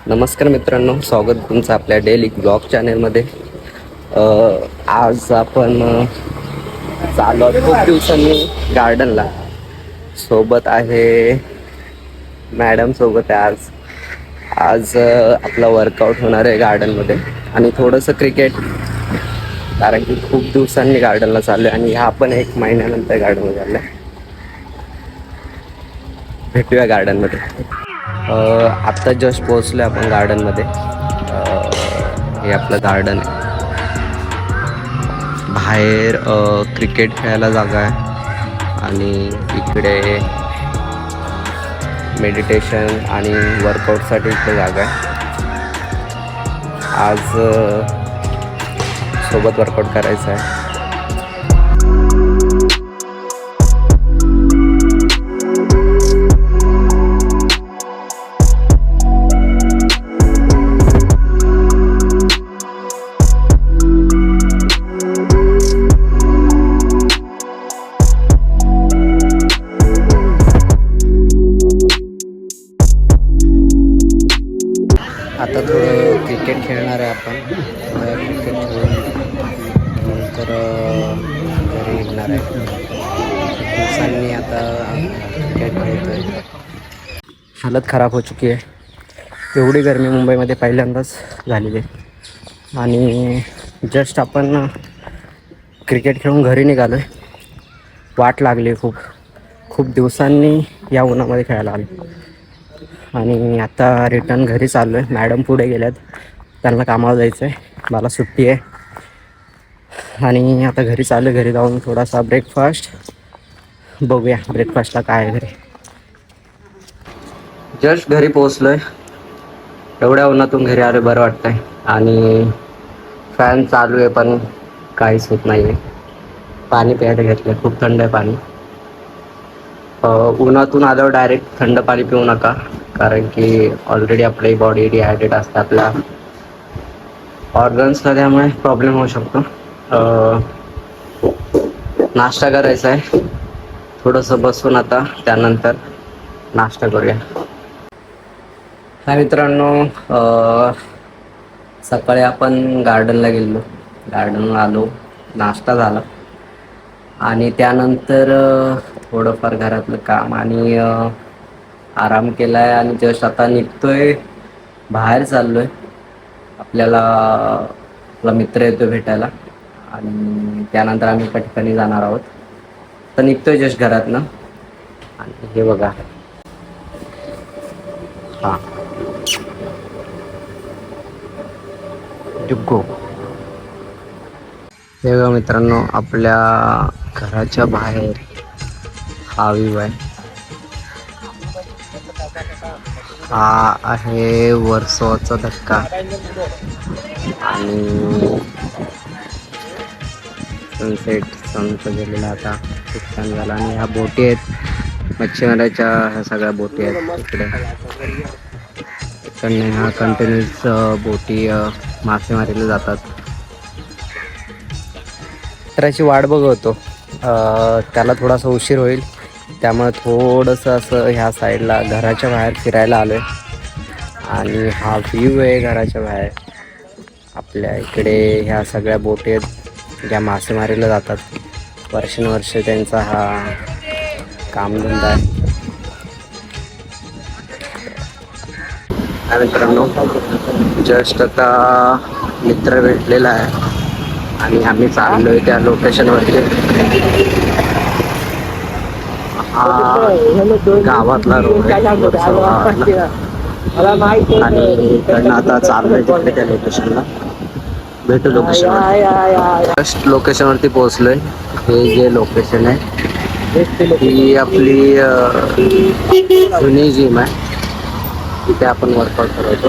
नमस्कार मित्रांनो, स्वागत तुमचं आपल्या डेली ब्लॉग चॅनलमध्ये. आज आपण चालू आहोत खूप दिवसांनी गार्डनला. सोबत आहे मॅडम, सोबत आहे आज आपला वर्कआउट होणार आहे गार्डनमध्ये आणि थोडंसं क्रिकेट, कारण की खूप दिवसांनी गार्डनला चाललो आहे आणि ह्या पण 1 महिन्यानंतर गार्डनला चाललो आहे. भेटूया गार्डनमध्ये. आत्ता जस्ट पोहोचलो आपण गार्डनमध्ये. हे आपलं गार्डन आहे. बाहेर क्रिकेट खेळायला जागा आहे आणि इकडे मेडिटेशन आणि वर्कआउटसाठी इकडे जागा आहे. आज सोबत वर्कआउट करायचं आहे. आता थोडं क्रिकेट खेळणार आहे आपण. क्रिकेट खेळून नंतर घरी येणार आहे. दिवसांनी आता क्रिकेट खेळतोय. हालत खराब हो चुकी आहे. एवढी गरमी मुंबईमध्ये पहिल्यांदाच झालेली आहे आणि जस्ट आपण क्रिकेट खेळून घरी निघालो आहे. वाट लागली खूप खूप दिवसांनी या उन्हामध्ये खेळायला आलो आणि आता रिटर्न घरी चाललो आहे. मॅडम पुढे गेल्यात, त्यांना कामावर जायचं आहे, मला सुट्टी आहे आणि आता घरी चाललो. घरी जाऊन थोडासा ब्रेकफास्ट बघूया, ब्रेकफास्टला काय आहे घरी. जस्ट घरी पोहोचलो आहे. एवढ्या उन्हातून घरी आलो, बरं वाटतं आहे आणि फॅन चालू आहे पण काहीच होत नाही आहे. पाणी प्यायला घेतलं, खूप थंड आहे पाणी. उन्हातून आल्यावर डायरेक्ट थंड पाणी पिऊ नका, कारण की ऑलरेडी आपली बॉडी डिहायड्रेट असते, आपल्या ऑर्गन्सला, त्यामुळे प्रॉब्लेम होऊ शकतो. नाश्ता करायचा आहे, थोडंसं बसून आता त्यानंतर नाश्ता करूया. हाय मित्रांनो, सकाळी आपण गार्डनला गेलो, गार्डनला आलो, नाश्ता झाला आणि त्यानंतर थोडंफार घरातलं काम आणि आराम केला आहे आणि जस्ट आता निघतोय, बाहेर चाललो आहे. आपला मित्र येतो भेटायला आणि त्यानंतर आम्ही एका ठिकाणी जाणार आहोत. तर निघतोय जस्ट घरातनं आणि हे बघा, हां जुग्गो. हे बघा मित्रांनो, आपल्या घराच्या बाहेर हा व्ह्यू आहे. हा आहे वर्सोवाचा धक्का आणि सनचं गेलेला आता खूप छान झाला. आणि ह्या बोटी आहेत मच्छीमाराच्या, ह्या सगळ्या बोटी आहेत इकडे. इकडनं ह्या कंटिन्यूस बोटी मासेमारीला जातात. मित्राची वाट बघतो, त्याला थोडासा उशीर होईल, त्यामुळे थोडंसं असं ह्या साईडला घराच्या बाहेर फिरायला आलो आहे. आणि हा व्ह्यू आहे घराच्या बाहेर. आपल्या इकडे ह्या सगळ्या बोटी आहेत ज्या मासेमारीला जातात. वर्षानुवर्ष त्यांचा हा कामधंदा आहे. मित्रांनो, जस्ट आता मित्र भेटलेला आहे आणि आम्ही चाललोय त्या लोकेशनवरती. गावातला रोड आहे आणि इकडनं आता चाललोय तिकडे त्या लोकेशनला. भेटू लोकेशन. जस्ट लोकेशनवरती पोहोचलोय. हे जे लोकेशन आहे ही आपली जुनी जिम आहे, तिथे आपण वर्कआउट करतो.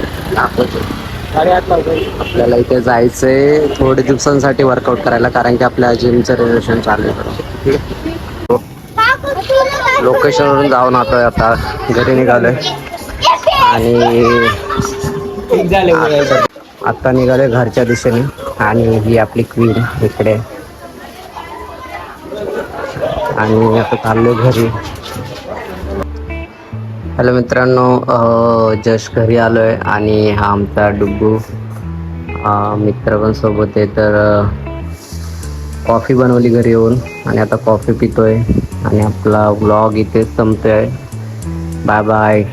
आपल्याला इथे जायचंय थोडे दिवसांसाठी वर्कआउट करायला, कारण की आपल्या जिमचं रिनोव्हेशन चालू आहे. लोकेशनवरून जाऊन आता घरी निघालोय आणि आता निघालोय घरच्या दिशेने. आणि ही आपली क्वीन इकडे आणि आता चाललोय घरी. हॅलो मित्रांनो, जस्ट घरी आलो आहे आणि हा आमचा डुग्गू मित्र पण सोबत आहे. तर कॉफी बनवली घरी येऊन आणि आता कॉफी पितोय आणि आपला व्लॉग इथे संपतोय. Bye bye.